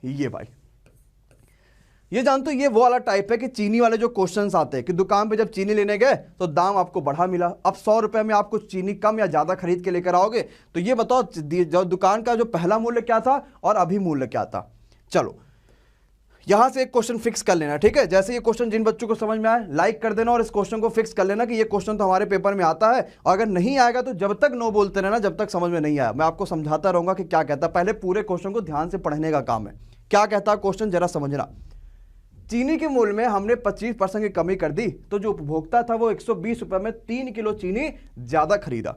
ये भाई, ये जानते हो ये वो वाला टाइप है कि चीनी वाले जो क्वेश्चंस आते हैं कि दुकान पे जब चीनी लेने गए तो दाम आपको बढ़ा मिला, अब 100 रुपए में आपको चीनी कम या ज्यादा खरीद के लेकर आओगे, तो ये बताओ जो दुकान का जो पहला मूल्य क्या था और अभी मूल्य क्या था। चलो यहां से एक क्वेश्चन फिक्स कर लेना, ठीक है। जैसे ये क्वेश्चन जिन बच्चों को समझ में आए लाइक कर देना और इस क्वेश्चन को फिक्स कर लेना कि ये क्वेश्चन तो हमारे पेपर में आता है, और अगर नहीं आएगा तो जब तक नो बोलते रहना, जब तक समझ में नहीं आया। मैं आपको समझाता रहूंगा कि क्या कहता है, पहले पूरे क्वेश्चन को ध्यान से पढ़ने का काम है। क्या कहता है क्वेश्चन जरा समझना। चीनी के मूल्य में हमने 25% की कमी कर दी, तो जो उपभोक्ता था वो 120 रुपए में 3 किलो चीनी ज्यादा खरीदा।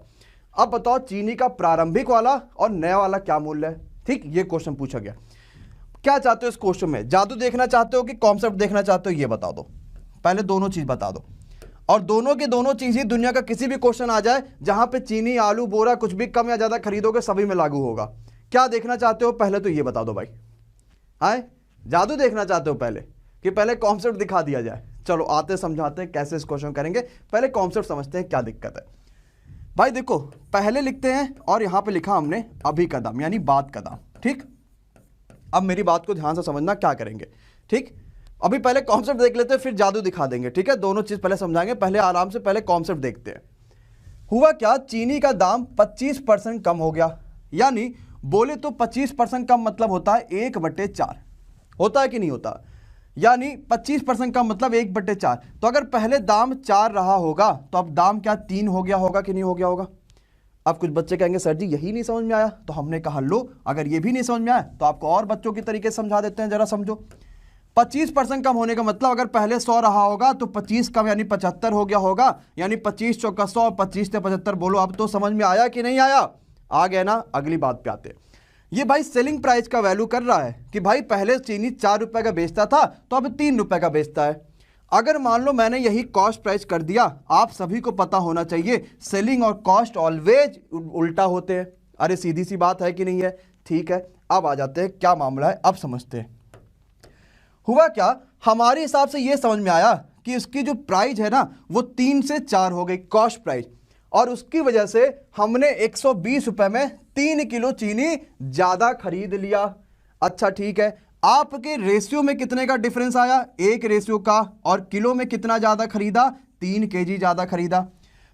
अब बताओ चीनी का प्रारंभिक वाला और नया वाला क्या मूल्य है। ठीक, ये क्वेश्चन पूछा गया। क्या चाहते हो इस क्वेश्चन में, जादू देखना चाहते हो कि कॉन्सेप्ट देखना चाहते हो, ये बता दो। पहले दोनों चीज बता दो, और दोनों की दोनों चीज ही दुनिया का किसी भी क्वेश्चन आ जाए जहां पे चीनी आलू बोरा कुछ भी कम या ज्यादा खरीदोगे सभी में लागू होगा। क्या देखना चाहते हो पहले तो ये बता दो भाई। आए जादू देखना चाहते हो पहले कि पहले कॉन्सेप्ट दिखा दिया जाए। चलो आते समझाते हैं कैसे इस क्वेश्चन करेंगे, पहले कॉन्सेप्ट समझते हैं क्या दिक्कत है। भाई देखो पहले लिखते हैं और यहां पे लिखा हमने अभी का दाम यानी बाद का दाम। ठीक, अब मेरी बात को ध्यान से समझना क्या करेंगे। ठीक, अभी पहले कॉन्सेप्ट देख लेते हैं फिर जादू दिखा देंगे। ठीक है, दोनों चीज पहले समझाएंगे, पहले आराम से पहले कॉन्सेप्ट देखते हैं। हुआ क्या, चीनी का दाम 25% कम हो गया, यानी बोले तो 25% कम मतलब होता है 1/4, होता है कि नहीं होता, यानी 25% का मतलब 1/4। तो अगर पहले दाम 4 रहा होगा तो अब दाम क्या 3 हो गया होगा कि नहीं हो गया होगा। अब कुछ बच्चे कहेंगे सर जी यही नहीं समझ में आया, तो हमने कहा लो अगर ये भी नहीं समझ में आया तो आपको और बच्चों की तरीके से समझा देते हैं, जरा समझो। 25% कम होने का मतलब अगर पहले 100 रहा होगा तो 25 कम यानी 75 हो गया होगा, यानी 25 चौका 100, 25 से 75। बोलो अब तो समझ में आया कि नहीं आया, आ गया ना। अगली बात पे आते हैं। ये भाई सेलिंग प्राइस का वैल्यू कर रहा है कि भाई पहले चीनी 4 रुपए का बेचता था तो अब 3 रुपए का बेचता है। अगर मान लो मैंने यही कॉस्ट प्राइस कर दिया, आप सभी को पता होना चाहिए सेलिंग और कॉस्ट ऑलवेज उल्टा होते हैं। अरे सीधी सी बात है कि नहीं है। ठीक है, अब आ जाते हैं क्या मामला है, अब समझते हैं। हुआ क्या, हमारे हिसाब से यह समझ में आया कि उसकी जो प्राइस है ना वो 3 से 4 हो गई कॉस्ट प्राइस, और उसकी वजह से हमने 120 रुपए में 3 किलो चीनी ज्यादा खरीद लिया। अच्छा ठीक है, आपके रेशियो में कितने का डिफरेंस आया, 1 रेशियो का, और किलो में कितना ज्यादा खरीदा, 3 केजी ज्यादा खरीदा।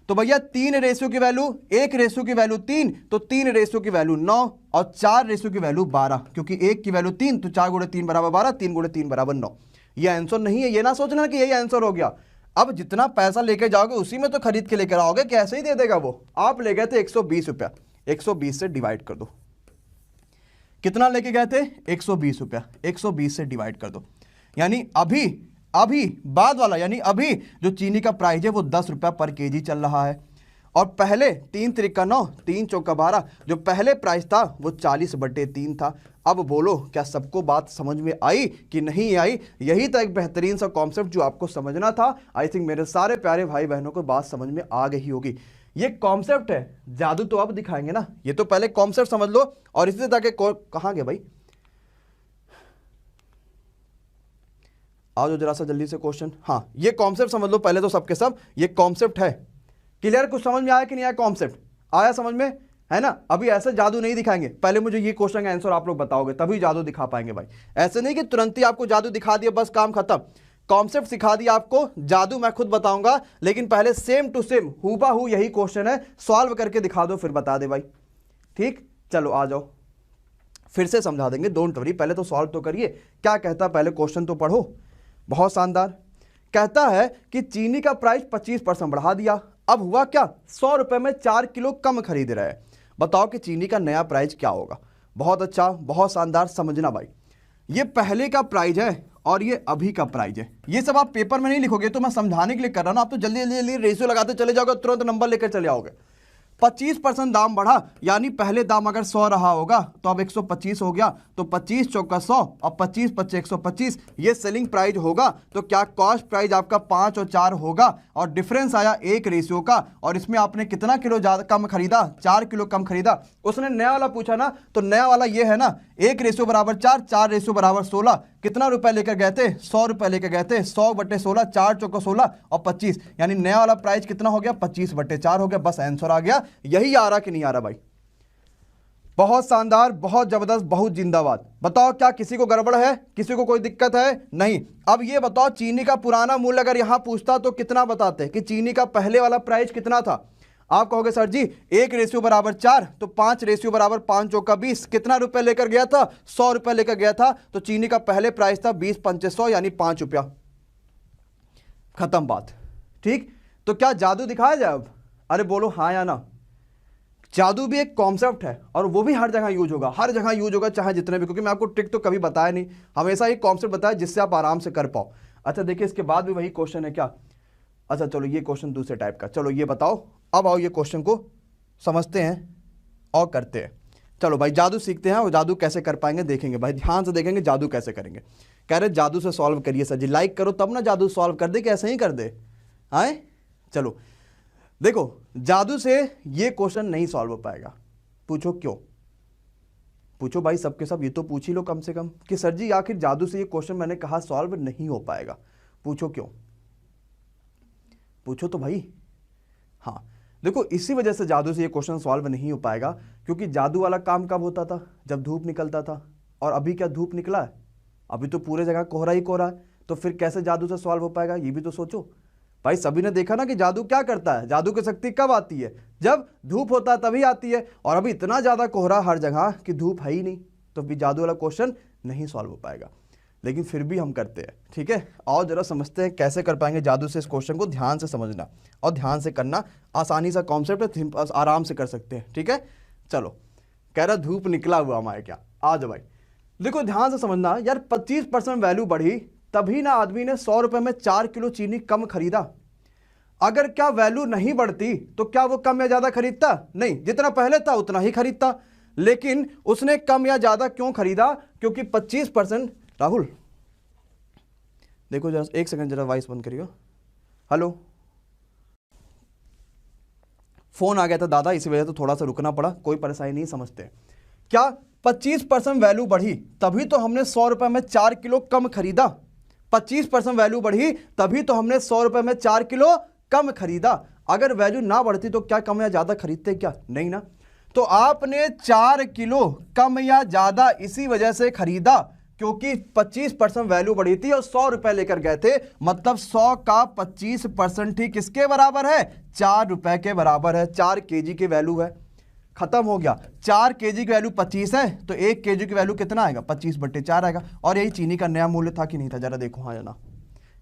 तो भैया 3 रेशियो की वैल्यू, 1 रेशियो की वैल्यू 3, तो 3 रेशियो की वैल्यू 9 और 4 रेशियो की वैल्यू 12, क्योंकि 1 की वैल्यू 3 तो 4 गुणे 3 बराबर 12, 3 गुणे 3 बराबर 9। ये आंसर नहीं है, ये ना सोचना कि यही आंसर हो गया। अब जितना पैसा लेके जाओगे उसी में तो खरीद के लेकर आओगे, कैसे ही दे देगा वो। आप ले गए थे 120 रुपया, 120 से डिवाइड कर दो। कितना लेके गए थे 120 रुपया, 120 से डिवाइड कर दो, यानी अभी बाद वाला, यानी अभी जो चीनी का प्राइस है वो 10 रुपया पर केजी चल रहा है। और पहले 3 त्रिका 9, 3 चौका 12, जो पहले प्राइस था वो 40/3 था। अब बोलो क्या सबको बात समझ में आई कि नहीं आई। यही था एक बेहतरीन सा कॉन्सेप्ट जो आपको समझना था। आई थिंक मेरे सारे प्यारे भाई बहनों को बात समझ में आ गई होगी। ये कॉन्सेप्ट है, जादू तो अब दिखाएंगे ना। ये तो पहले कॉन्सेप्ट समझ लो, और इसी तरह कहां गए भाई, आओ जो जरा सा जल्दी से क्वेश्चन। हाँ ये कॉन्सेप्ट समझ लो पहले तो सबके सब, ये कॉन्सेप्ट है। क्लियर, कुछ समझ में आया कि नहीं आया, कॉन्सेप्ट आया समझ में, है ना। अभी ऐसे जादू नहीं दिखाएंगे, पहले मुझे ये क्वेश्चन का आंसर आप लोग बताओगे तभी जादू दिखा पाएंगे भाई। ऐसे नहीं कि तुरंत ही आपको जादू दिखा दिया बस काम खत्म। कॉन्सेप्ट सिखा दिया आपको, जादू मैं खुद बताऊंगा, लेकिन पहले सेम टू सेम हूबहू यही क्वेश्चन है, सॉल्व करके दिखा दो फिर बता दे भाई। ठीक, चलो आ जाओ फिर से समझा देंगे, डोंट वरी। पहले तो सॉल्व तो करिए, क्या कहता है पहले क्वेश्चन तो पढ़ो। बहुत शानदार, कहता है कि चीनी का प्राइस 25% बढ़ा दिया। अब हुआ क्या, 100 रुपए में 4 किलो कम खरीद रहे हैं। बताओ कि चीनी का नया प्राइस क्या होगा। बहुत अच्छा, बहुत शानदार, समझना भाई। ये पहले का प्राइस है और ये अभी का प्राइस है। ये सब आप पेपर में नहीं लिखोगे, तो मैं समझाने के लिए कर रहा हूं ना। आप तो जल्दी जल्दी जल्दी रेशियो लगाते चले जाओगे, तुरंत नंबर लेकर चले आओगे। 25% दाम बढ़ा, यानी पहले दाम अगर 100 रहा होगा तो अब 125 हो गया, तो 25 चौका 100 और 25 25 125 ये सेलिंग प्राइस होगा। तो क्या कॉस्ट प्राइस आपका 5 और 4 होगा, और डिफरेंस आया 1 रेशियो का, और इसमें आपने कितना किलो ज्यादा कम खरीदा, 4 किलो कम खरीदा। उसने नया वाला पूछा ना, तो नया वाला ये है ना, 1 रेशियो बराबर 4, 4 रेशियो बराबर 16। कितना रुपए लेकर गए थे, 100 रुपए लेकर गए थे, 100/16, 4 चौका 16 और 25, यानी नया वाला प्राइस कितना हो गया, 25/4 हो गया। बस आंसर आ गया। यही आ रहा कि नहीं आ रहा भाई। बहुत शानदार, बहुत जबरदस्त, बहुत जिंदाबाद। बताओ क्या किसी को गड़बड़ है, किसी को कोई दिक्कत है? नहीं। अब ये बताओ चीनी का पुराना मूल्य अगर यहां पूछता तो कितना बताते कि चीनी का पहले वाला प्राइस कितना था? आप कहोगे सर जी 1:4, तो 5:5 कितना रुपए लेकर गया था? 100 रुपए लेकर गया था। तो चीनी का पहले प्राइस था 20/500 यानी 5 रुपया। खत्म बात। ठीक, तो क्या जादू दिखाया जाए अब? अरे बोलो हाँ या ना। जादू भी एक कॉन्सेप्ट है और वो भी हर जगह यूज होगा, हर जगह यूज होगा, चाहे जितने भी, क्योंकि मैं आपको ट्रिक तो कभी बताया नहीं, हमेशा एक कॉन्सेप्ट बताया जिससे आप आराम से कर पाओ। अच्छा देखिए इसके बाद भी वही क्वेश्चन है क्या? अच्छा चलो ये क्वेश्चन दूसरे टाइप का, चलो ये बताओ। अब आओ ये क्वेश्चन को समझते हैं और करते हैं। चलो भाई जादू सीखते हैं और जादू कैसे कर पाएंगे देखेंगे भाई, ध्यान से देखेंगे जादू कैसे करेंगे। कह रहे जादू से सॉल्व करिए सर जी, लाइक करो तब ना जादू सॉल्व कर दे कि ऐसे ही कर दे। आए चलो देखो, जादू से ये क्वेश्चन नहीं सॉल्व हो पाएगा। पूछो क्यों? पूछो भाई सबके सब, ये तो पूछ ही लो कम से कम कि सर जी आखिर जादू से ये क्वेश्चन मैंने कहा सॉल्व नहीं हो पाएगा। पूछो क्यों? पूछो तो भाई। हाँ देखो, इसी वजह से जादू से ये क्वेश्चन सॉल्व नहीं हो पाएगा, क्योंकि जादू वाला काम कब होता था? जब धूप निकलता था। और अभी क्या धूप निकला है? अभी तो पूरे जगह कोहरा ही कोहरा है। तो फिर कैसे जादू से सॉल्व हो पाएगा? ये भी तो सोचो भाई। सभी ने देखा ना कि जादू क्या करता है, जादू की शक्ति कब आती है? जब धूप होता है तभी आती है। और अभी इतना ज़्यादा कोहरा हर जगह कि धूप है ही नहीं, तो भी जादू वाला क्वेश्चन नहीं सॉल्व हो पाएगा। लेकिन फिर भी हम करते हैं, ठीक है। और जरा समझते हैं कैसे कर पाएंगे जादू से इस क्वेश्चन को। ध्यान से समझना और ध्यान से करना, आसानी सा कॉन्सेप्ट है, आराम से कर सकते हैं, ठीक है। चलो कह रहा धूप निकला हुआ हमारे क्या? आ जाओ भाई। देखो ध्यान से समझना यार, 25% वैल्यू बढ़ी तभी ना आदमी ने 100 रुपए में 4 किलो चीनी कम खरीदा। अगर क्या वैल्यू नहीं बढ़ती तो क्या वो कम या ज्यादा खरीदता? नहीं, जितना पहले था उतना ही खरीदता। लेकिन उसने कम या ज्यादा क्यों खरीदा? क्योंकि 25%। राहुल देखो जरा एक सेकंड, जरा वॉइस बंद करियो। हेलो, फोन आ गया था दादा, इसी वजह से थोड़ा सा रुकना पड़ा। कोई परेशानी नहीं, समझते हैं क्या 25% वैल्यू बढ़ी तभी तो हमने 100 रुपए में 4 किलो कम खरीदा। 25% वैल्यू बढ़ी तभी तो हमने 100 रुपए में 4 किलो कम खरीदा। अगर वैल्यू ना बढ़ती तो क्या कम या ज्यादा खरीदते? क्या नहीं ना। तो आपने 4 किलो कम या ज्यादा इसी वजह से खरीदा क्योंकि 25% वैल्यू बढ़ी थी और 100 रुपए लेकर गए थे। मतलब 100 का 25% ही किसके बराबर है? 4 रुपए के बराबर है। 4 केजी की वैल्यू है। खत्म हो गया। 4 केजी की वैल्यू 25 है तो 1 केजी की वैल्यू कितना आएगा? 25/4 आएगा। और यही चीनी का नया मूल्य था कि नहीं था? जरा देखो हाँ या ना।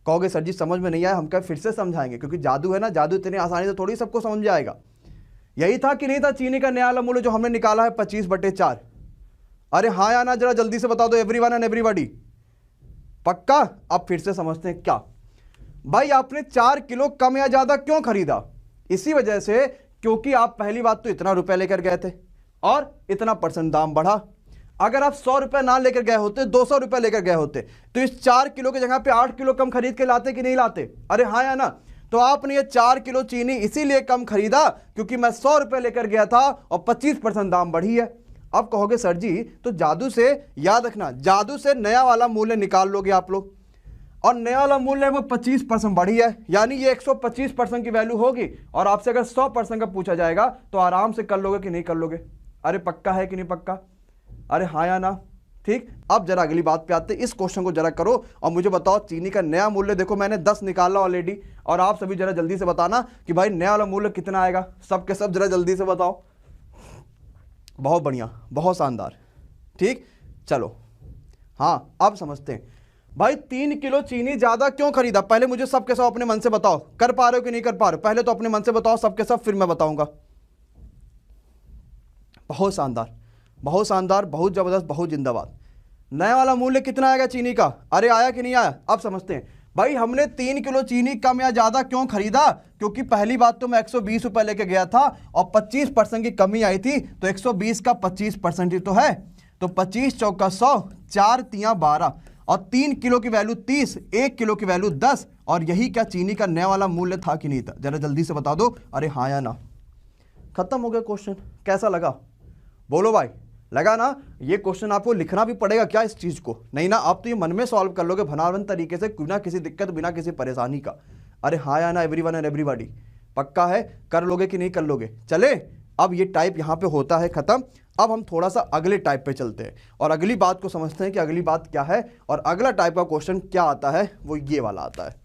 कहोगे सर जी समझ में नहीं आया, हम क्या फिर से समझाएंगे, क्योंकि जादू है ना, जादू इतनी आसानी से थोड़ी सबको समझ जाएगा। यही था कि नहीं था चीनी का नया वाला मूल्य जो हमने निकाला है 25/4? अरे हाँ या ना, जरा जल्दी से बता दो एवरीवन एंड एवरीबॉडी। पक्का? अब फिर से समझते हैं क्या भाई, आपने 4 किलो कम या ज्यादा क्यों खरीदा? इसी वजह से क्योंकि आप पहली बात तो इतना रुपए लेकर गए थे और इतना % दाम बढ़ा। अगर आप 100 रुपए ना लेकर गए होते, 200 रुपए लेकर गए होते, तो इस 4 किलो की जगह पे 8 किलो कम खरीद के लाते कि नहीं लाते? अरे हाँ या ना। तो आपने ये 4 किलो चीनी इसीलिए कम खरीदा क्योंकि मैं 100 रुपए लेकर गया था और 25% दाम बढ़ी है। अब कहोगे सर जी तो जादू से, याद रखना, जादू से नया वाला मूल्य निकाल लोगे आप लोग, और नया वाला मूल्य में 25% बढ़ी है, यानी ये 125% की वैल्यू होगी। और आपसे अगर 100% का पूछा जाएगा तो आराम से कर लोगे कि नहीं कर लोगे? अरे पक्का है कि नहीं पक्का? अरे हाँ या ना। ठीक, अब जरा अगली बात पे आते हैं। इस क्वेश्चन को जरा करो और मुझे बताओ चीनी का नया मूल्य। देखो मैंने 10 निकाला ऑलरेडी, और आप सभी जरा जल्दी से बताना कि भाई नया वाला मूल्य कितना आएगा। सबके सब जरा जल्दी से बताओ। बहुत बढ़िया, बहुत शानदार। ठीक, चलो हाँ अब समझते हैं भाई 3 किलो चीनी ज्यादा क्यों खरीदा? पहले मुझे सबके सब अपने मन से बताओ, कर पा रहे हो कि नहीं कर पा रहे हो? पहले तो अपने मन से बताओ सबके सब, फिर मैं बताऊंगा। बहुत शानदार, बहुत शानदार, बहुत जबरदस्त, बहुत जिंदाबाद। नया वाला मूल्य कितना आएगा चीनी का? अरे आया कि नहीं आया? अब समझते हैं भाई हमने 3 किलो चीनी कम या ज्यादा क्यों खरीदा? क्योंकि पहली बात तो मैं 120 रुपए लेके गया था और 25% की कमी आई थी, तो 120 का 25% ही तो है। तो 25 चौका 100, 4 तियां 12, और 3 किलो की वैल्यू 30, 1 किलो की वैल्यू 10। और यही क्या चीनी का नया वाला मूल्य था कि नहीं था? जरा जल्दी से बता दो। अरे हाँ या ना। खत्म हो गया क्वेश्चन। कैसा लगा बोलो भाई? लगा ना? ये क्वेश्चन आपको लिखना भी पड़ेगा क्या इस चीज को? नहीं ना, आप तो ये मन में सॉल्व कर लोगे भनावन तरीके से, बिना किसी दिक्कत, बिना किसी परेशानी का। अरे हाँ या ना एवरीवन एंड एवरीबॉडी? पक्का है? कर लोगे कि नहीं कर लोगे? चले अब ये टाइप यहाँ पे होता है खत्म। अब हम थोड़ा सा अगले टाइप पे चलते हैं और अगली बात को समझते हैं कि अगली बात क्या है, और अगला टाइप का क्वेश्चन क्या आता है, वो ये वाला आता है।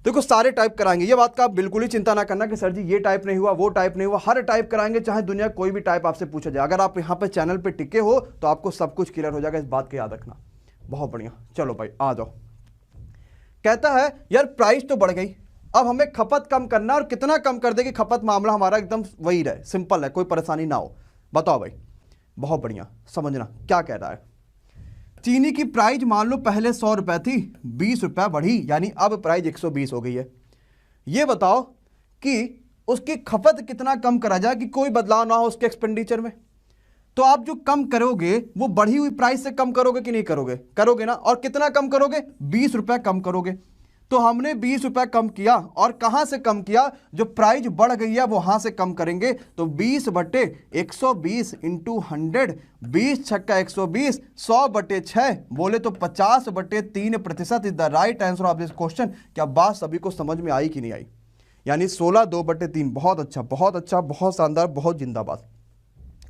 देखो सारे टाइप कराएंगे, ये बात का आप बिल्कुल ही चिंता ना करना कि सर जी ये टाइप नहीं हुआ, वो टाइप नहीं हुआ, हर टाइप कराएंगे, चाहे दुनिया कोई भी टाइप आपसे पूछा जाए। अगर आप यहाँ पे चैनल पे टिके हो तो आपको सब कुछ क्लियर हो जाएगा, इस बात का याद रखना। बहुत बढ़िया, चलो भाई आ जाओ। कहता है यार प्राइस तो बढ़ गई, अब हमें खपत कम करना, और कितना कम कर देगी खपत, मामला हमारा एकदम वही रहे, सिंपल है, कोई परेशानी ना हो। बताओ भाई, बहुत बढ़िया, समझना क्या कह रहा है। चीनी की प्राइस मान लो पहले 100 रुपए थी, 20 रुपए बढ़ी, यानी अब प्राइस 120 हो गई है। ये बताओ कि उसकी खपत कितना कम करा जाए कि कोई बदलाव ना हो उसके एक्सपेंडिचर में। तो आप जो कम करोगे वो बढ़ी हुई प्राइस से कम करोगे कि नहीं करोगे? करोगे ना। और कितना कम करोगे? 20 रुपए कम करोगे। तो हमने 20 रुपए कम किया, और कहां से कम किया? जो प्राइस बढ़ गई है वहां से कम करेंगे। तो 20/120 इंटू 100, 20 छक्का 120, 100/6 बोले तो 50/3% is the right answer of this question. क्या बात सभी को समझ में आई कि नहीं आई? यानी 16 2/3। बहुत अच्छा, बहुत अच्छा, बहुत शानदार, बहुत जिंदाबाद।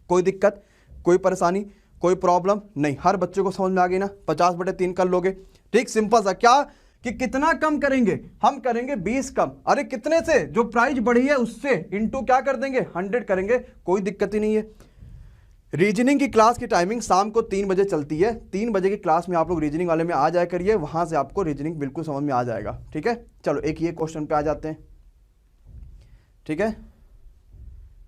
कोई दिक्कत, कोई परेशानी, कोई प्रॉब्लम नहीं? हर बच्चे को समझ में आ गई ना? 50/3 कर लोगे, ठीक, सिंपल सा। क्या कि कितना कम करेंगे? हम करेंगे 20 कम। अरे कितने से? जो प्राइस बढ़ी है उससे, इंटू क्या कर देंगे? 100 करेंगे, कोई दिक्कत ही नहीं है। रीजनिंग की क्लास की टाइमिंग शाम को 3 बजे चलती है। 3 बजे की क्लास में आप लोग रीजनिंग वाले में आ जाया करिए, वहां से आपको रीजनिंग बिल्कुल समझ में आ जाएगा, ठीक है। चलो एक ये क्वेश्चन पे आ जाते हैं, ठीक है।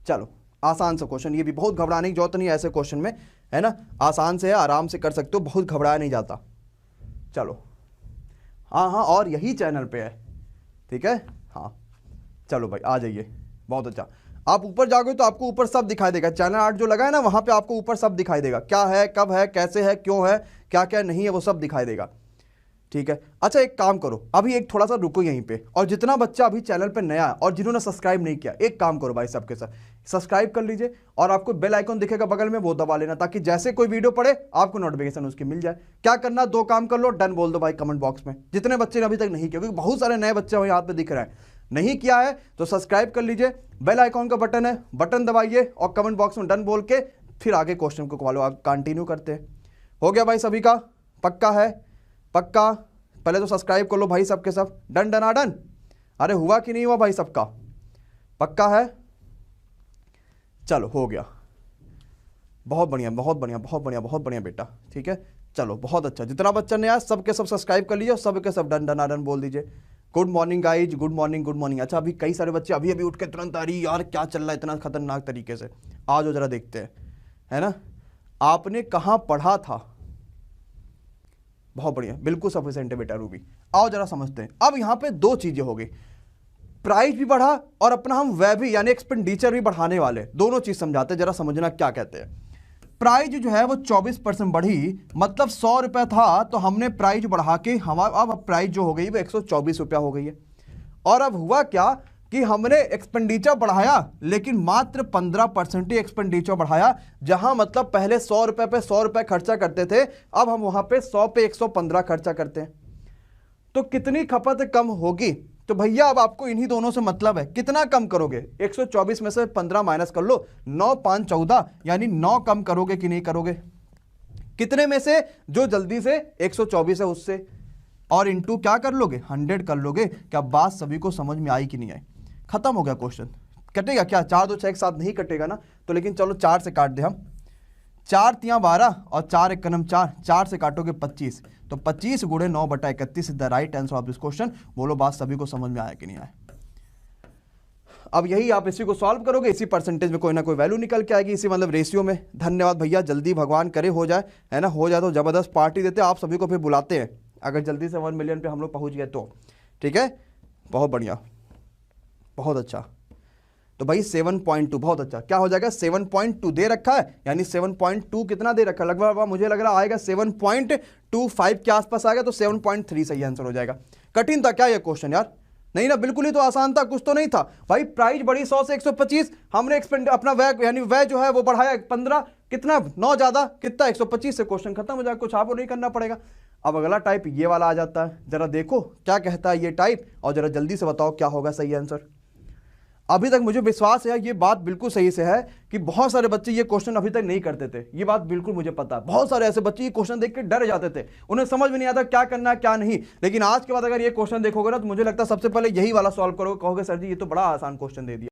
चलो आसान सा क्वेश्चन, ये भी बहुत घबराने की जरूरत नहीं है ऐसे क्वेश्चन में, है ना। आसान से है, आराम से कर सकते हो, बहुत घबराया नहीं जाता। चलो हाँ हाँ, और यही चैनल पे है, ठीक है। हाँ चलो भाई आ जाइए, बहुत अच्छा। आप ऊपर जाओगे तो आपको ऊपर सब दिखाई देगा, चैनल 8 जो लगा है ना वहाँ पे आपको ऊपर सब दिखाई देगा, क्या है, कब है, कैसे है, क्यों है, क्या क्या नहीं है, वो सब दिखाई देगा, ठीक है। अच्छा एक काम करो, अभी एक थोड़ा सा रुको यहीं पे, और जितना बच्चा अभी चैनल पे नया है और जिन्होंने सब्सक्राइब नहीं किया, एक काम करो भाई सबके साथ सब्सक्राइब कर लीजिए, और आपको बेल आइकन दिखेगा बगल में, वो दबा लेना, ताकि जैसे कोई वीडियो पड़े आपको नोटिफिकेशन उसकी मिल जाए। क्या करना, 2 काम कर लो, डन बोल दो भाई कमेंट बॉक्स में, जितने बच्चे ने अभी तक नहीं किया, क्योंकि बहुत सारे नए बच्चे यहाँ पे दिख रहे हैं, नहीं किया है तो सब्सक्राइब कर लीजिए, बेल आइकॉन का बटन है, बटन दबाइए, और कमेंट बॉक्स में डन बोल के फिर आगे क्वेश्चन को फॉलो आप कंटिन्यू करते हैं। हो गया भाई सभी का? पक्का है? पक्का? पहले तो सब्सक्राइब कर लो भाई सबके सब, डन डना डन। अरे हुआ कि नहीं हुआ भाई सबका? पक्का है? चलो हो गया, बहुत बढ़िया, बहुत बढ़िया, बहुत बढ़िया, बहुत बढ़िया बेटा, ठीक है। चलो बहुत अच्छा, जितना बच्चा ने आज सबके सब सब्सक्राइब कर लीजिए, और सबके सब डन डना डन बोल दीजिए। Good morning guys, good morning, good morning. अच्छा अभी कई सारे बच्चे अभी अभी उठ के तुरंत आ रही यार क्या चल रहा है इतना खतरनाक तरीके से, आ जाओ जरा देखते हैं, है ना। आपने कहाँ पढ़ा था? बहुत बढ़िया, बिल्कुल सफिशिएंट है बेटा रूबी। आओ जरा समझते हैं। अब यहाँ पे 2 चीजें हो गई, प्राइस भी बढ़ा और अपना हम व्यय भी यानी एक्सपेंडिचर भी बढ़ाने वाले, दोनों चीज समझाते हैं, जरा समझना क्या कहते हैं। प्राइस जो है वो 24% बढ़ी, मतलब 100 रुपए था, तो हमने प्राइस बढ़ा के हमारा अब प्राइस जो हो गई वो 124 रुपया हो गई है। और अब हुआ क्या कि हमने एक्सपेंडिचर बढ़ाया, लेकिन मात्र 15% ही एक्सपेंडिचर बढ़ाया, जहां मतलब पहले 100 रुपए पे 100 रुपए खर्चा करते थे, अब हम वहां पे 100 पे 115 खर्चा करते हैं। तो कितनी खपत कम होगी? तो भैया अब आपको इन्हीं दोनों से मतलब है, कितना कम करोगे? 124 में से 15 माइनस कर लो, 9 5 14, यानी 9 कम करोगे कि नहीं करोगे? कितने में से? जो जल्दी से 124 है उससे, और इंटू क्या कर लोगे? 100 कर लोगे। क्या बात सभी को समझ में आई कि नहीं आई? खत्म हो गया क्वेश्चन। कटेगा क्या? 4 2 6 एक साथ नहीं कटेगा ना, तो लेकिन चलो 4 से काट दे हम, 4 3 12 और 4 1 4, 4 से काटोगे 25, तो 25 गुणे 9/31 is the right answer of this question. बोलो बात सभी को समझ में आया कि नहीं आया? अब यही आप इसी को सॉल्व करोगे, इसी परसेंटेज में कोई ना कोई वैल्यू निकल के आएगी, इसी मतलब रेशियो में। धन्यवाद भैया, जल्दी भगवान करे हो जाए, है ना। हो जाए तो जबरदस्त पार्टी देते, आप सभी को फिर बुलाते हैं, अगर जल्दी से 1 मिलियन पे हम लोग पहुंच गए तो, ठीक है। बहुत बढ़िया, बहुत अच्छा। तो भाई 7.2, बहुत अच्छा। क्या हो जाएगा? 7.2 दे रखा है, यानी 7.2 कितना दे रखा है? लगभग मुझे लग रहा आएगा 7.25 के आसपास आएगा, तो 7.3 सही आंसर हो जाएगा। कठिन था क्या ये क्वेश्चन यार? नहीं ना, बिल्कुल ही तो आसान था, कुछ तो नहीं था भाई। प्राइस बढ़ी 100 से 125, हमने एक्सपेंड अपना व्यय यानी व्यय जो है वो बढ़ाया 15, कितना 9 ज्यादा कितना 125 से क्वेश्चन खत्म हो जाएगा, कुछ आपको नहीं करना पड़ेगा। अब अगला टाइप ये वाला आ जाता है, जरा देखो क्या कहता है ये टाइप, और जरा जल्दी से बताओ क्या होगा सही आंसर। अभी तक मुझे विश्वास है, ये बात बिल्कुल सही से है कि बहुत सारे बच्चे ये क्वेश्चन अभी तक नहीं करते थे। ये बात बिल्कुल मुझे पता है, बहुत सारे ऐसे बच्चे ये क्वेश्चन देख के डर जाते थे, उन्हें समझ में नहीं आता क्या करना है क्या नहीं। लेकिन आज के बाद अगर ये क्वेश्चन देखोगे ना, तो मुझे लगता है सबसे पहले यही वाला सॉल्व करोगे, कहोगे सर जी ये तो बड़ा आसान क्वेश्चन दे दिया।